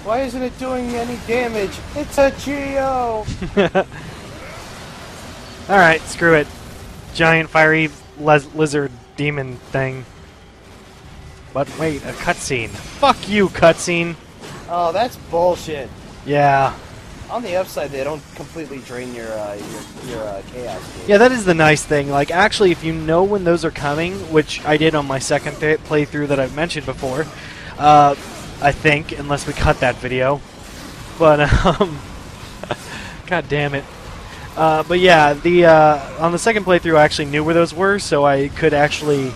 Why isn't it doing any damage? It's a Geo! Alright, screw it. Giant fiery lizard demon thing. But wait, a cutscene. Fuck you, cutscene! Oh, that's bullshit. Yeah. On the upside, they don't completely drain your chaos gauge. Yeah, that is the nice thing. Like, actually, if you know when those are coming, which I did on my second playthrough that I've mentioned before, I think, unless we cut that video. But, God damn it. But yeah, on the second playthrough I actually knew where those were, so I could actually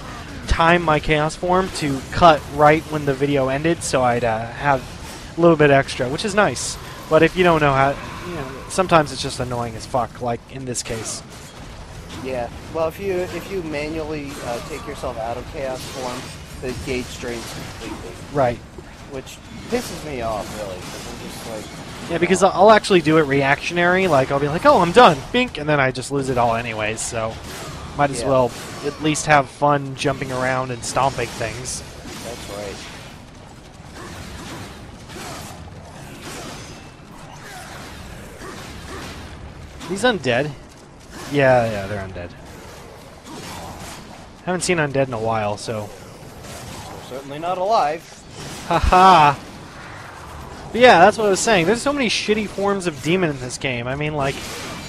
time my Chaos Form to cut right when the video ended, so I'd have a little bit extra, which is nice. But if you don't know how, sometimes it's just annoying as fuck, like in this case. Yeah. Well, if you manually take yourself out of Chaos Form, the gauge drains completely. Right. Which pisses me off, really, because I'm just like... Yeah, because I'll actually do it reactionary, like I'll be like, oh, I'm done, bink, and then I just lose it all anyways, so might as well at least have fun jumping around and stomping things. That's right. He's undead. Yeah, they're undead. Haven't seen undead in a while, so... They're certainly not alive. Haha! But yeah, that's what I was saying. There's so many shitty forms of demon in this game. I mean, like,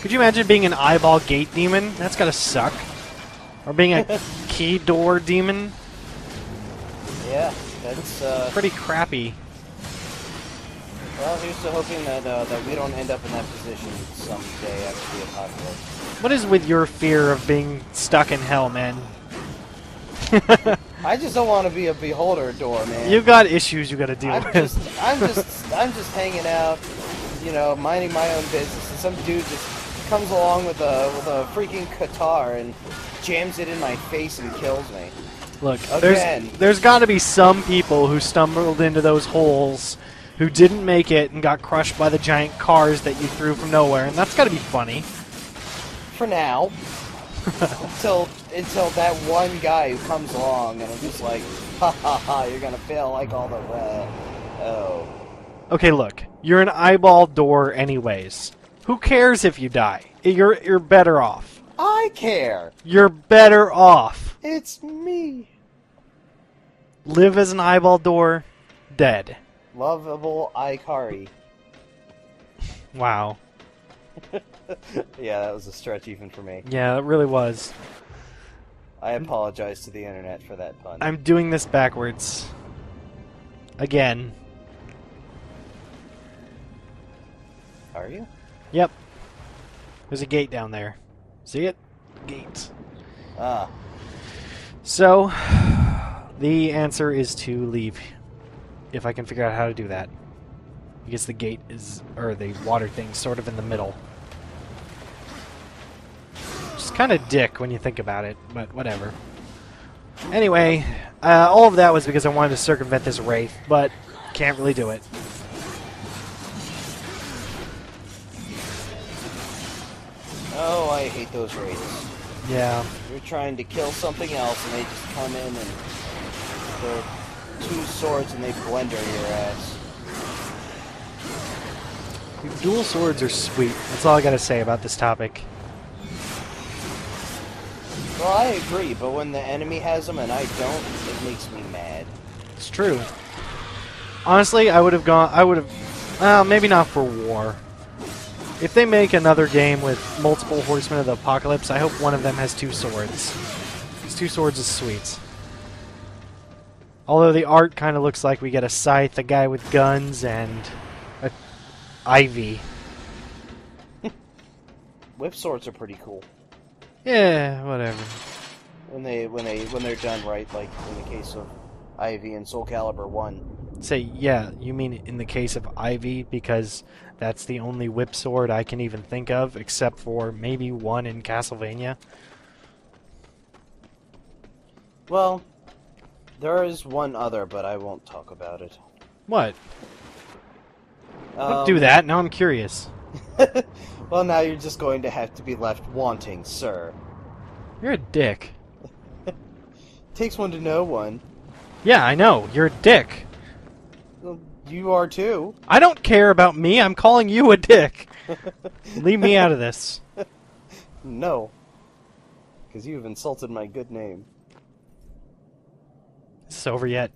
could you imagine being an eyeball gate demon? That's gotta suck. Or being a key door demon? Yeah, that's pretty crappy. Well, here's to hoping that we don't end up in that position someday after the apocalypse. What is with your fear of being stuck in hell, man? I just don't want to be a beholder door, man. You've got issues you gotta deal with. I'm just hanging out, minding my own business, and some dude just comes along with a freaking guitar and jams it in my face and kills me. Look, Again. there's got to be some people who stumbled into those holes who didn't make it and got crushed by the giant cars that you threw from nowhere, and that's got to be funny. For now. until that one guy who comes along and I'm just like, ha ha ha, you're gonna fail like all the rest. Oh. Okay, look, you're an eyeball door anyways. Who cares if you die? You're better off. I care. You're better off. It's me. Live as an eyeball door, dead. Lovable Ikari. Wow. Yeah, that was a stretch even for me. Yeah, it really was. I apologize to the internet for that pun. I'm doing this backwards. Again. Are you? Yep. There's a gate down there. See it? Gate. Ah. So, the answer is to leave. If I can figure out how to do that. Because the gate is, or the water thing's sort of in the middle. Just kind of dick when you think about it, but whatever. Anyway, all of that was because I wanted to circumvent this wraith, but can't really do it. Oh, I hate those wraiths. Yeah. You're trying to kill something else and they just come in and they're two swords and they blender your ass. Dual swords are sweet. That's all I gotta say about this topic. Well, I agree, but when the enemy has them and I don't, it makes me mad. It's true. Honestly, I would have well, maybe not for war. If they make another game with multiple Horsemen of the Apocalypse, I hope one of them has two swords. Because two swords is sweet. Although the art kind of looks like we get a scythe, a guy with guns, and a ivy. Whip swords are pretty cool. Yeah, whatever. When they're done right, like in the case of Ivy and Soul Calibur 1. Say, yeah, you mean in the case of Ivy, because that's the only whip sword I can even think of, except for maybe one in Castlevania. Well, there is one other, but I won't talk about it. What? Don't do that, now I'm curious. Well, now you're just going to have to be left wanting, sir. You're a dick. Takes one to know one. Yeah, I know, you're a dick. Well, You are too. I don't care about me. I'm calling you a dick. Leave me out of this. No. Because you have insulted my good name. Is this over yet?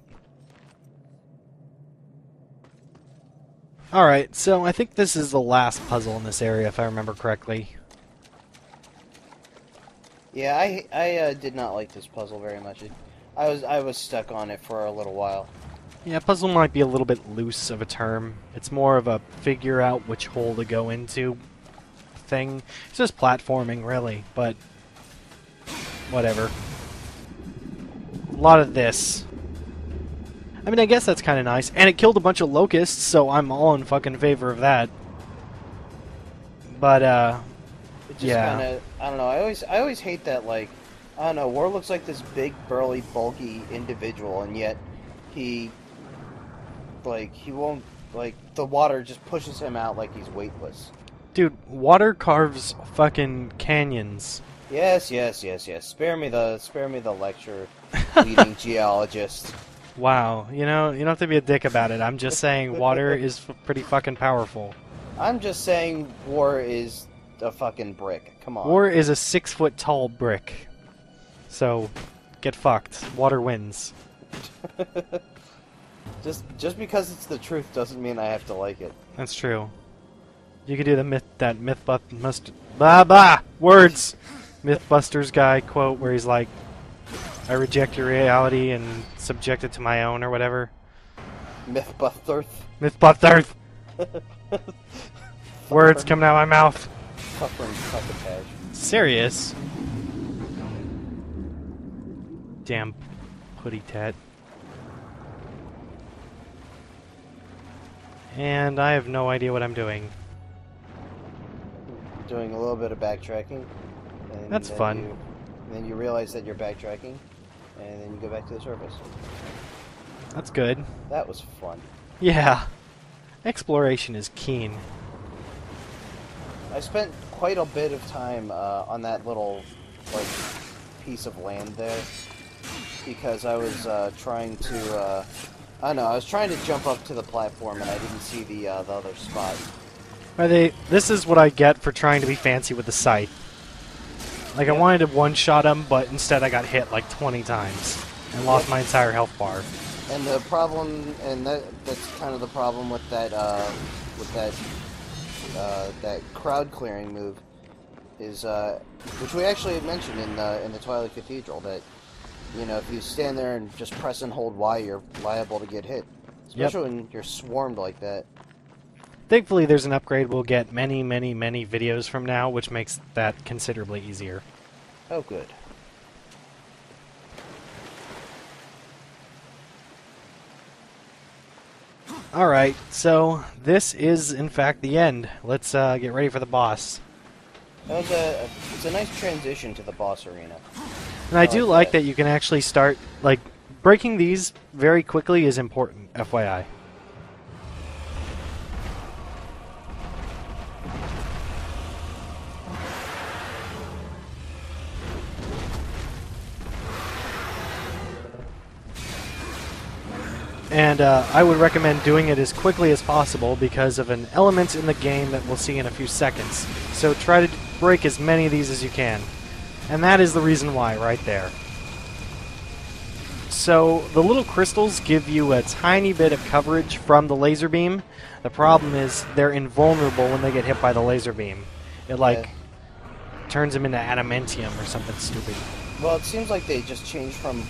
Alright, so I think this is the last puzzle in this area, if I remember correctly. Yeah, I did not like this puzzle very much. I was stuck on it for a little while. Yeah, puzzle might be a little bit loose of a term. It's more of a figure out which hole to go into thing. It's just platforming, really, but whatever. A lot of this. I mean, I guess that's kind of nice. And it killed a bunch of locusts, so I'm all in fucking favor of that. But, It just yeah. kinda, I don't know, I always hate that, like, I don't know, War looks like this big, burly, bulky individual, and yet he won't, like, the water just pushes him out like he's weightless. Dude, water carves fucking canyons. Yes. Spare me the lecture, leading geologist. Wow, you know, you don't have to be a dick about it. I'm just saying water is pretty fucking powerful. I'm just saying War is a fucking brick. Come on. War is a 6-foot tall brick. So, get fucked. Water wins. Just because it's the truth doesn't mean I have to like it. That's true. You could do the Mythbusters guy quote where he's like, I reject your reality and subject it to my own or whatever. Mythbusters. Mythbusters! Words coming out of my mouth. Suffering succotash. Serious? Damn putty tat. And I have no idea what I'm doing. Doing a little bit of backtracking. And That's fun. And then you realize that you're backtracking, and then you go back to the surface. That's good. That was fun. Yeah. Exploration is keen. I spent quite a bit of time on that little, like, piece of land there, because I was trying to, I don't know, I was trying to jump up to the platform and I didn't see the other spot. This is what I get for trying to be fancy with the scythe. Like, I wanted to one-shot him, but instead I got hit like 20 times and lost my entire health bar. And the problem, and that's kind of the problem with that that crowd clearing move, is which we actually had mentioned in the Twilight Cathedral, that, you know, if you stand there and just press and hold Y, you're liable to get hit, especially when you're swarmed like that. Thankfully, there's an upgrade we'll get many, many, many videos from now, which makes that considerably easier. Oh, good. Alright, so this is, in fact, the end. Let's get ready for the boss. It's a nice transition to the boss arena. And I do like that you can actually start, like, breaking these very quickly is important, FYI. And I would recommend doing it as quickly as possible because of an element in the game that we'll see in a few seconds. So try to break as many of these as you can. And that is the reason why, right there. So the little crystals give you a tiny bit of coverage from the laser beam. The problem is they're invulnerable when they get hit by the laser beam. It, like, turns them into adamantium or something stupid. Well, it seems like they just changed from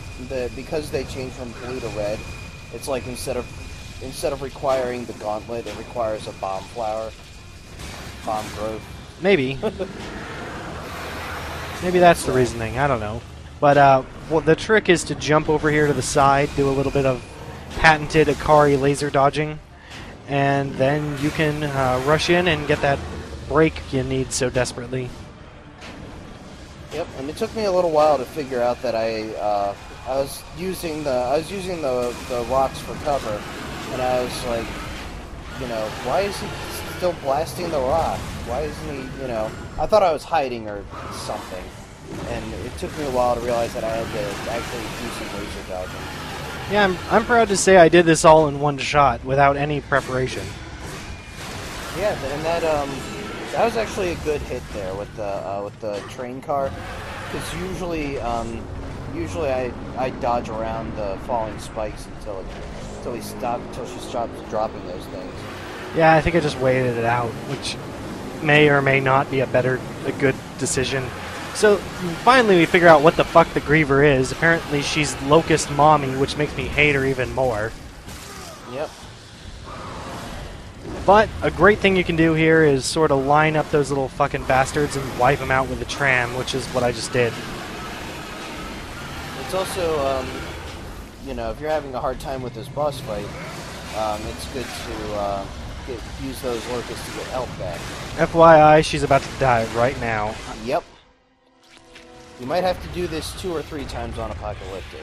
because they changed from blue to red. It's like instead of requiring the gauntlet, it requires a bomb flower, bomb growth. Maybe. Maybe that's the reasoning. I don't know. But well, the trick is to jump over here to the side, do a little bit of patented Akari laser dodging, and then you can rush in and get that break you need so desperately. Yep, and it took me a little while to figure out that I was using the rocks for cover, and I was like, you know, why is he still blasting the rock? Why isn't he, you know? I thought I was hiding or something, and it took me a while to realize that I had to actually do some laser dodging. Yeah, I'm proud to say I did this all in one shot without any preparation. Yeah, and that was actually a good hit there with the train car, because usually I dodge around the falling spikes until she stops dropping those things. Yeah, I think I just waited it out, which may or may not be a good decision. So finally we figure out what the fuck the Griever is. Apparently she's Locust Mommy, which makes me hate her even more. Yep. But a great thing you can do here is sort of line up those little fucking bastards and wipe them out with a tram, which is what I just did. It's also, you know, if you're having a hard time with this boss fight, it's good to use those locusts to get health back. FYI, she's about to die right now. Yep. You might have to do this 2 or 3 times on Apocalyptic.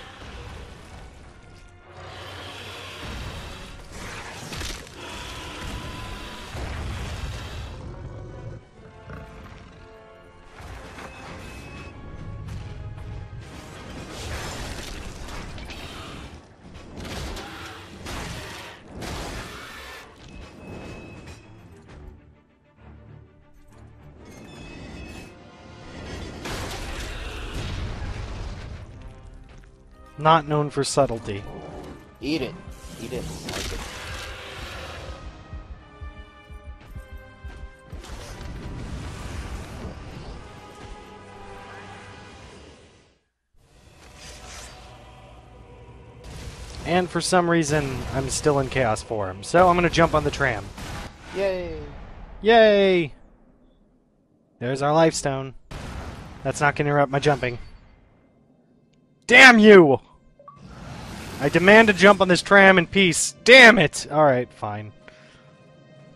Not known for subtlety. Eat it. Eat it. Like it. And for some reason, I'm still in chaos form, so I'm gonna jump on the tram. Yay! Yay! There's our life stone. That's not gonna interrupt my jumping. Damn you! I demand to jump on this tram in peace. Damn it! Alright, fine.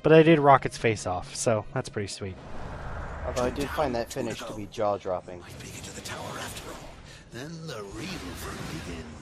But I did rock its face off, so that's pretty sweet. Although I did find that finish to be jaw-dropping. Might make it to the tower after all. Then the real fun begins.